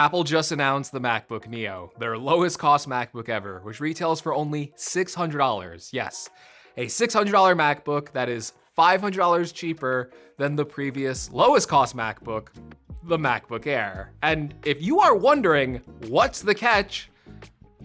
Apple just announced the MacBook Neo, their lowest cost MacBook ever, which retails for only $600. Yes, a $600 MacBook that is $500 cheaper than the previous lowest cost MacBook, the MacBook Air. And if you are wondering what's the catch,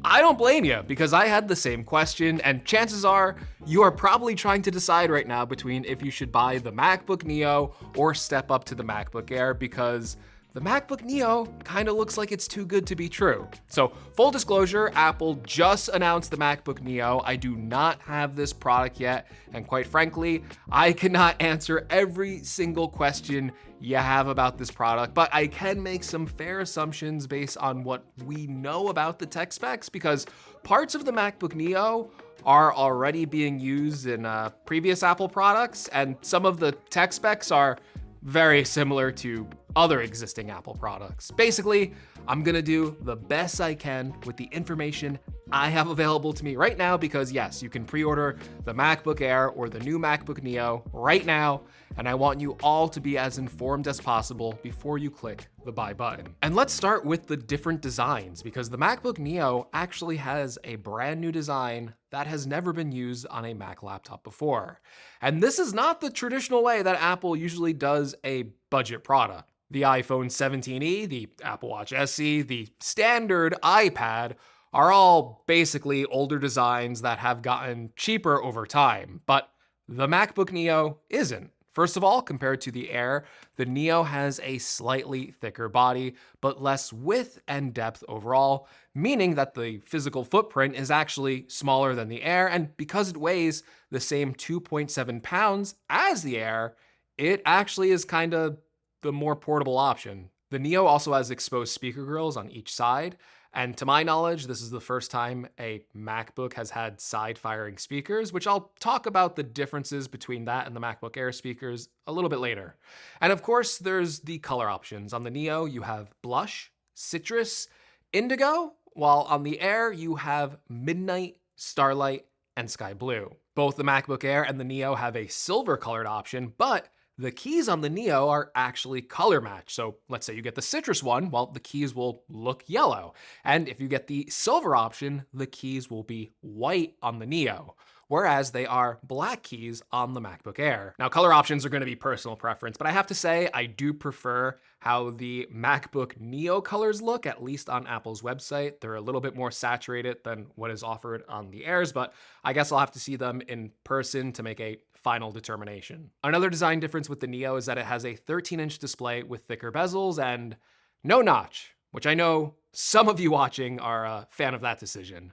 I don't blame you, because I had the same question, and chances are you are probably trying to decide right now between if you should buy the MacBook Neo or step up to the MacBook Air, because the MacBook Neo kind of looks like it's too good to be true. So full disclosure, Apple just announced the MacBook Neo. I do not have this product yet, and quite frankly, I cannot answer every single question you have about this product, but I can make some fair assumptions based on what we know about the tech specs, because parts of the MacBook Neo are already being used in previous Apple products, and some of the tech specs are very similar to other existing Apple products. Basically, I'm gonna do the best I can with the information I have available to me right now, because yes, you can pre-order the MacBook Air or the new MacBook Neo right now, and I want you all to be as informed as possible before you click the buy button. And let's start with the different designs, because the MacBook Neo actually has a brand new design that has never been used on a Mac laptop before. And this is not the traditional way that Apple usually does a budget product. The iPhone 17e, the Apple Watch SE, the standard iPad are all basically older designs that have gotten cheaper over time, but the MacBook Neo isn't. First of all, compared to the Air, the Neo has a slightly thicker body, but less width and depth overall, meaning that the physical footprint is actually smaller than the Air, and because it weighs the same 2.7 pounds as the Air, it actually is kind of the more portable option. The Neo also has exposed speaker grills on each side, and to my knowledge, this is the first time a MacBook has had side-firing speakers, which I'll talk about the differences between that and the MacBook Air speakers a little bit later. And of course, there's the color options. On the Neo, you have blush, citrus, indigo, while on the Air, you have midnight, starlight, and sky blue. Both the MacBook Air and the Neo have a silver colored option, but the keys on the Neo are actually color matched. So let's say you get the citrus one, well, the keys will look yellow. And if you get the silver option, the keys will be white on the Neo, whereas they are black keys on the MacBook Air. Now, color options are going to be personal preference, but I have to say I do prefer how the MacBook Neo colors look, at least on Apple's website. They're a little bit more saturated than what is offered on the Airs, but I guess I'll have to see them in person to make a final determination. Another design difference with the Neo is that it has a 13-inch display with thicker bezels and no notch, which I know some of you watching are a fan of that decision.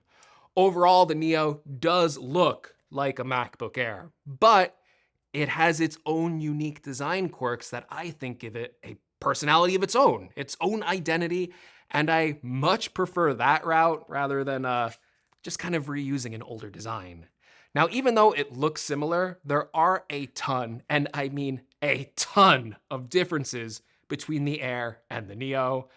Overall, the Neo does look like a MacBook Air, but it has its own unique design quirks that I think give it a personality of its own identity, and I much prefer that route rather than just kind of reusing an older design. Now, even though it looks similar, there are a ton, and I mean a ton, of differences between the Air and the Neo.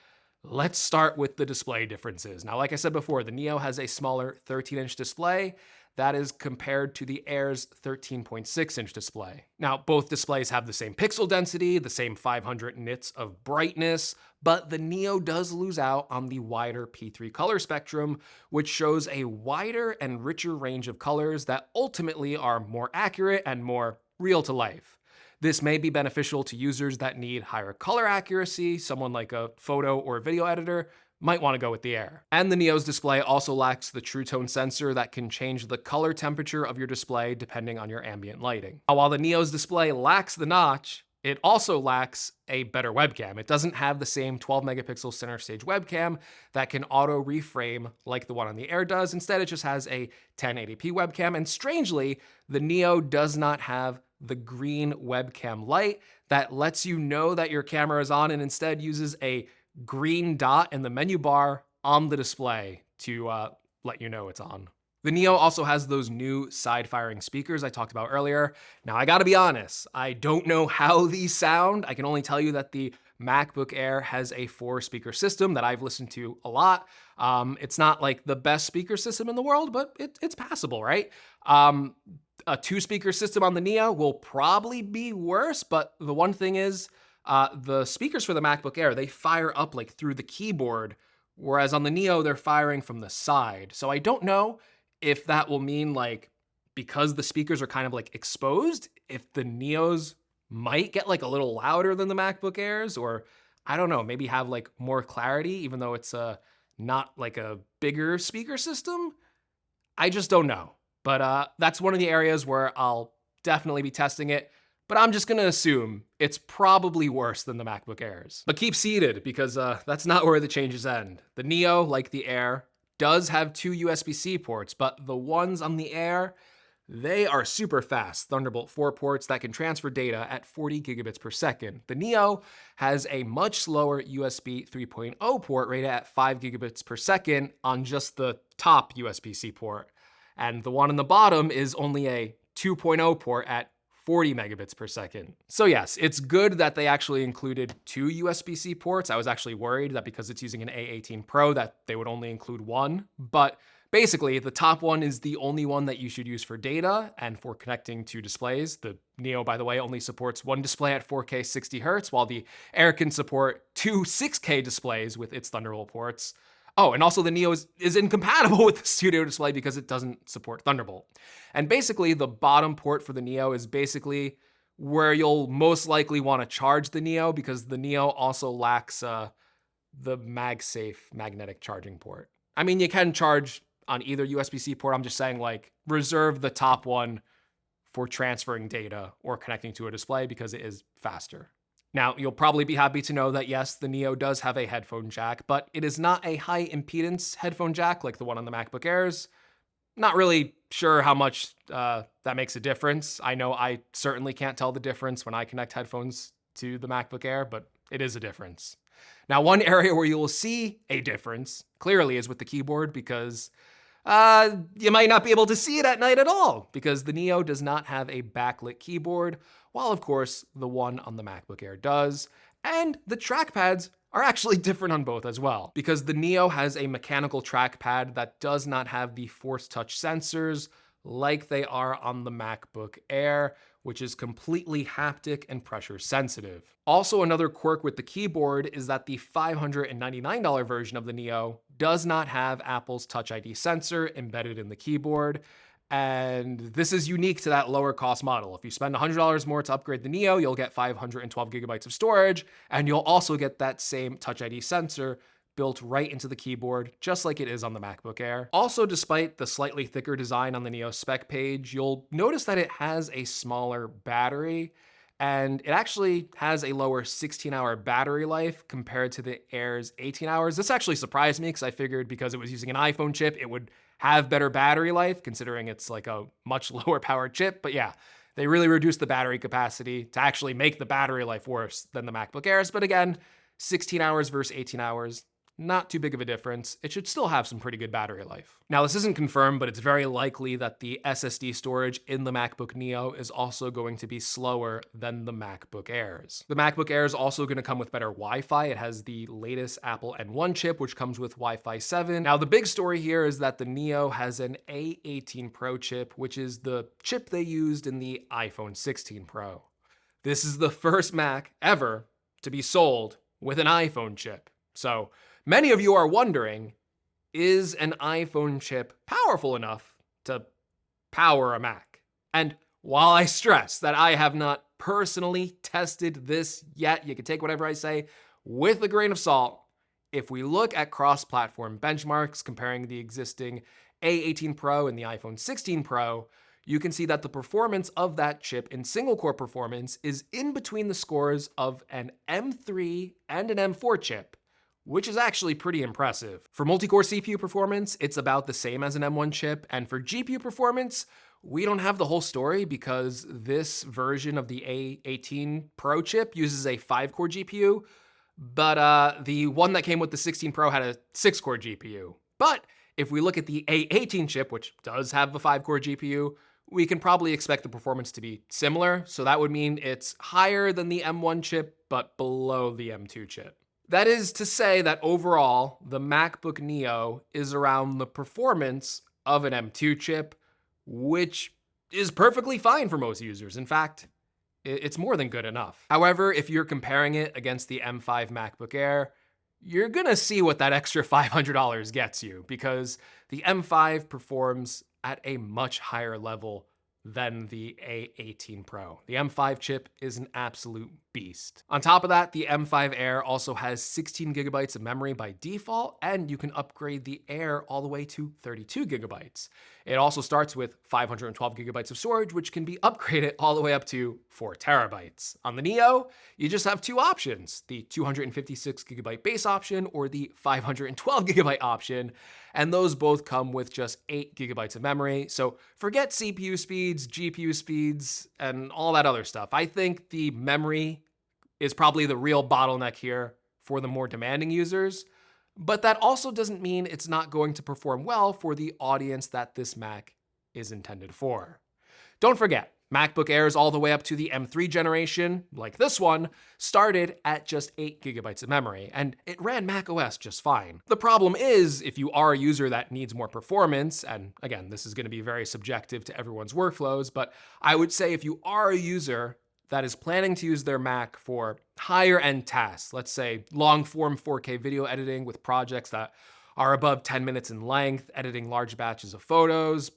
Let's start with the display differences. Now, like I said before, the Neo has a smaller 13-inch display. That is compared to the Air's 13.6-inch display. Now, both displays have the same pixel density, the same 500 nits of brightness, but the Neo does lose out on the wider P3 color spectrum, which shows a wider and richer range of colors that ultimately are more accurate and more real to life. This may be beneficial to users that need higher color accuracy. Someone like a photo or video editor might want to go with the Air. And the Neo's display also lacks the True Tone sensor that can change the color temperature of your display depending on your ambient lighting. Now, while the Neo's display lacks the notch, it also lacks a better webcam. It doesn't have the same 12 megapixel center stage webcam that can auto reframe like the one on the Air does. Instead, it just has a 1080p webcam. And strangely, the Neo does not have the green webcam light that lets you know that your camera is on, and instead uses a green dot in the menu bar on the display to let you know it's on. The Neo also has those new side-firing speakers I talked about earlier. Now, I gotta be honest, I don't know how these sound. I can only tell you that the MacBook Air has a 4-speaker system that I've listened to a lot. It's not like the best speaker system in the world, but it's passable, right? A 2-speaker system on the Neo will probably be worse, but the one thing is, The speakers for the MacBook Air, they fire up like through the keyboard, whereas on the Neo, they're firing from the side. So I don't know if that will mean like, because the speakers are kind of like exposed, if the Neos might get like a little louder than the MacBook Airs, or I don't know, maybe have like more clarity, even though it's not like a bigger speaker system. I just don't know. But that's one of the areas where I'll definitely be testing it. But I'm just gonna assume it's probably worse than the MacBook Airs. But keep seated, because that's not where the changes end. The Neo, like the Air, does have 2 USB-C ports, but the ones on the Air, they are super fast Thunderbolt 4 ports that can transfer data at 40 gigabits per second. The Neo has a much slower USB 3.0 port rated at 5 gigabits per second on just the top USB-C port. And the one on the bottom is only a 2.0 port at 40 megabits per second. So yes, it's good that they actually included 2 USB-C ports. I was actually worried that because it's using an A18 Pro that they would only include one, but basically the top one is the only one that you should use for data and for connecting to displays. The Neo, by the way, only supports one display at 4K 60 Hz, while the Air can support 2 6K displays with its Thunderbolt ports. Oh, and also the Neo is incompatible with the Studio display because it doesn't support Thunderbolt. And basically the bottom port for the Neo is basically where you'll most likely want to charge the Neo, because the Neo also lacks the MagSafe magnetic charging port. I mean, you can charge on either USB-C port. I'm just saying, like, reserve the top one for transferring data or connecting to a display because it is faster. Now, you'll probably be happy to know that yes, the Neo does have a headphone jack, but it is not a high impedance headphone jack like the one on the MacBook Airs. Not really sure how much that makes a difference. I know I certainly can't tell the difference when I connect headphones to the MacBook Air, but it is a difference. Now, one area where you will see a difference clearly is with the keyboard, because you might not be able to see it at night at all, because the Neo does not have a backlit keyboard, while of course the one on the MacBook Air does. And the trackpads are actually different on both as well, because the Neo has a mechanical trackpad that does not have the Force Touch sensors like they are on the MacBook Air, which is completely haptic and pressure sensitive. Also, another quirk with the keyboard is that the $599 version of the Neo does not have Apple's Touch ID sensor embedded in the keyboard. And this is unique to that lower cost model. If you spend $100 more to upgrade the Neo, you'll get 512 gigabytes of storage, and you'll also get that same Touch ID sensor built right into the keyboard, just like it is on the MacBook Air. Also, despite the slightly thicker design on the Neo spec page, you'll notice that it has a smaller battery, and it actually has a lower 16-hour battery life compared to the Air's 18 hours. This actually surprised me, because I figured because it was using an iPhone chip, it would have better battery life, considering it's like a much lower powered chip. But yeah, they really reduced the battery capacity to actually make the battery life worse than the MacBook Airs. But again, 16 hours versus 18 hours, not too big of a difference. It should still have some pretty good battery life. Now, this isn't confirmed, but it's very likely that the SSD storage in the MacBook Neo is also going to be slower than the MacBook Airs. The MacBook Air is also going to come with better Wi-Fi. It has the latest Apple N1 chip, which comes with Wi-Fi 7. Now, the big story here is that the Neo has an A18 Pro chip, which is the chip they used in the iPhone 16 Pro. This is the first Mac ever to be sold with an iPhone chip. So many of you are wondering, is an iPhone chip powerful enough to power a Mac? And while I stress that I have not personally tested this yet, you can take whatever I say with a grain of salt. If we look at cross-platform benchmarks comparing the existing A18 Pro and the iPhone 16 Pro, you can see that the performance of that chip in single-core performance is in between the scores of an M3 and an M4 chip, which is actually pretty impressive. For multi-core CPU performance, it's about the same as an M1 chip, and for GPU performance, we don't have the whole story because this version of the A18 Pro chip uses a 5-core GPU, but the one that came with the 16 Pro had a 6-core GPU. But if we look at the A18 chip, which does have a 5-core GPU, we can probably expect the performance to be similar, so that would mean it's higher than the M1 chip, but below the M2 chip. That is to say that overall, the MacBook Neo is around the performance of an M2 chip, which is perfectly fine for most users. In fact, It's more than good enough. However, if you're comparing it against the M5 MacBook Air, you're gonna see what that extra $500 gets you, because the M5 performs at a much higher level than the A18 Pro. The M5 chip is an absolute beast. On top of that, the M5 Air also has 16 gigabytes of memory by default, and you can upgrade the Air all the way to 32 gigabytes. It also starts with 512 gigabytes of storage, which can be upgraded all the way up to 4 terabytes. On the Neo, you just have two options, the 256 gigabyte base option or the 512 gigabyte option, and those both come with just 8 gigabytes of memory. So forget CPU speeds, GPU speeds, and all that other stuff. I think the memory is probably the real bottleneck here for the more demanding users, but that also doesn't mean it's not going to perform well for the audience that this Mac is intended for. Don't forget, MacBook Airs all the way up to the M3 generation, like this one, started at just 8 gigabytes of memory, and it ran macOS just fine. The problem is, if you are a user that needs more performance, and again, this is going to be very subjective to everyone's workflows, but I would say if you are a user that is planning to use their Mac for higher end tasks, let's say long form 4K video editing with projects that are above 10 minutes in length, editing large batches of photos,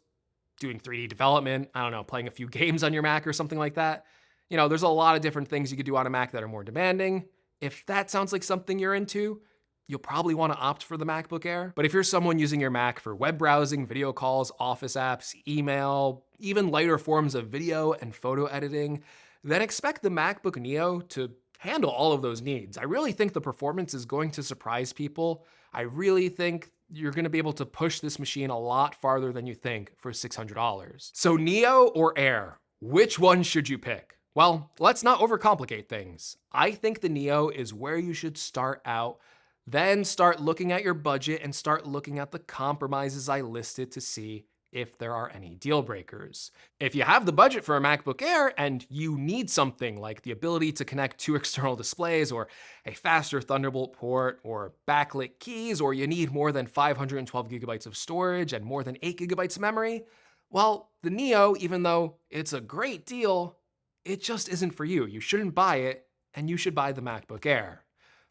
doing 3D development, I don't know, playing a few games on your Mac or something like that. You know, there's a lot of different things you could do on a Mac that are more demanding. If that sounds like something you're into, you'll probably want to opt for the MacBook Air. But if you're someone using your Mac for web browsing, video calls, office apps, email, even lighter forms of video and photo editing, then expect the MacBook Neo to handle all of those needs. I really think the performance is going to surprise people. I really think you're gonna be able to push this machine a lot farther than you think for $600. So Neo or Air, which one should you pick? Well, let's not overcomplicate things. I think the Neo is where you should start out, then start looking at your budget and start looking at the compromises I listed to see if there are any deal breakers. If you have the budget for a MacBook Air and you need something like the ability to connect 2 external displays or a faster Thunderbolt port or backlit keys, or you need more than 512 gigabytes of storage and more than 8 gigabytes of memory, well, the Neo, even though it's a great deal, it just isn't for you. You shouldn't buy it, and you should buy the MacBook Air.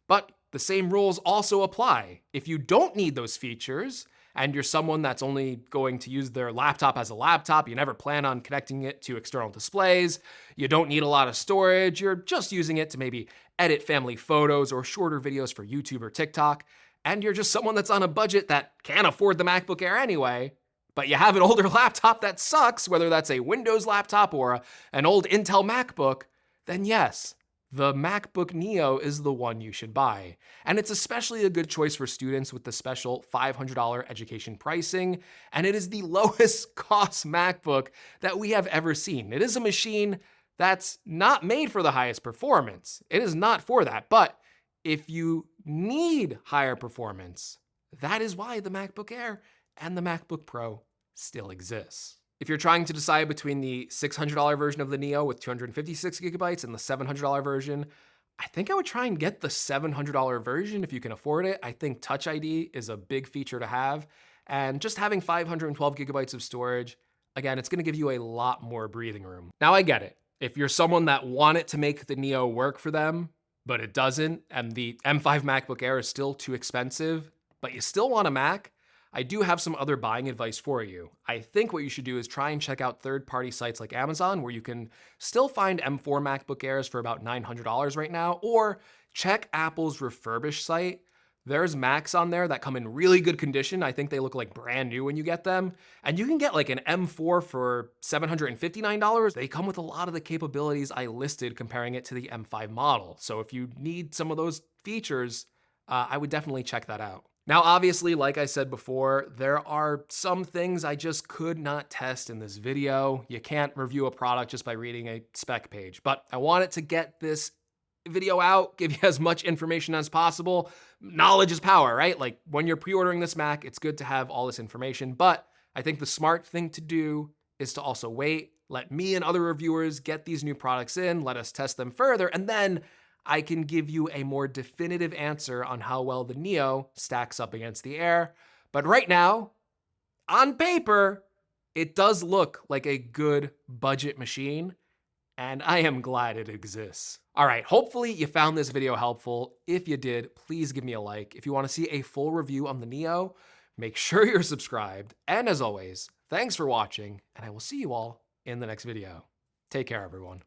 But the same rules also apply. If you don't need those features, and you're someone that's only going to use their laptop as a laptop, you never plan on connecting it to external displays, you don't need a lot of storage, you're just using it to maybe edit family photos or shorter videos for YouTube or TikTok, and you're just someone that's on a budget that can't afford the MacBook Air anyway, but you have an older laptop that sucks, whether that's a Windows laptop or an old Intel MacBook, then yes, the MacBook Neo is the one you should buy. And it's especially a good choice for students with the special $500 education pricing, and it is the lowest cost MacBook that we have ever seen. It is a machine that's not made for the highest performance. It is not for that, but if you need higher performance, that is why the MacBook Air and the MacBook Pro still exists. If you're trying to decide between the $600 version of the Neo with 256 gigabytes and the $700 version, I think I would try and get the $700 version if you can afford it. I think Touch ID is a big feature to have, and just having 512 gigabytes of storage, again, it's gonna give you a lot more breathing room. Now I get it. If you're someone that wanted to make the Neo work for them, but it doesn't, and the M5 MacBook Air is still too expensive, but you still want a Mac, I do have some other buying advice for you. I think what you should do is try and check out third-party sites like Amazon, where you can still find M4 MacBook Airs for about $900 right now, or check Apple's Refurbished site. There's Macs on there that come in really good condition. I think they look like brand new when you get them. And you can get like an M4 for $759. They come with a lot of the capabilities I listed comparing it to the M5 model. So if you need some of those features, I would definitely check that out. Now, obviously, like I said before, there are some things I just could not test in this video. You can't review a product just by reading a spec page, but I wanted to get this video out, give you as much information as possible. Knowledge is power, right? Like when you're pre-ordering this Mac, it's good to have all this information, but I think the smart thing to do is to also wait, let me and other reviewers get these new products in, let us test them further, and then I can give you a more definitive answer on how well the Neo stacks up against the Air. But right now, on paper, it does look like a good budget machine. and I am glad it exists. All right, hopefully you found this video helpful. If you did, please give me a like. If you want to see a full review on the Neo, make sure you're subscribed. And as always, thanks for watching, and I will see you all in the next video. Take care, everyone.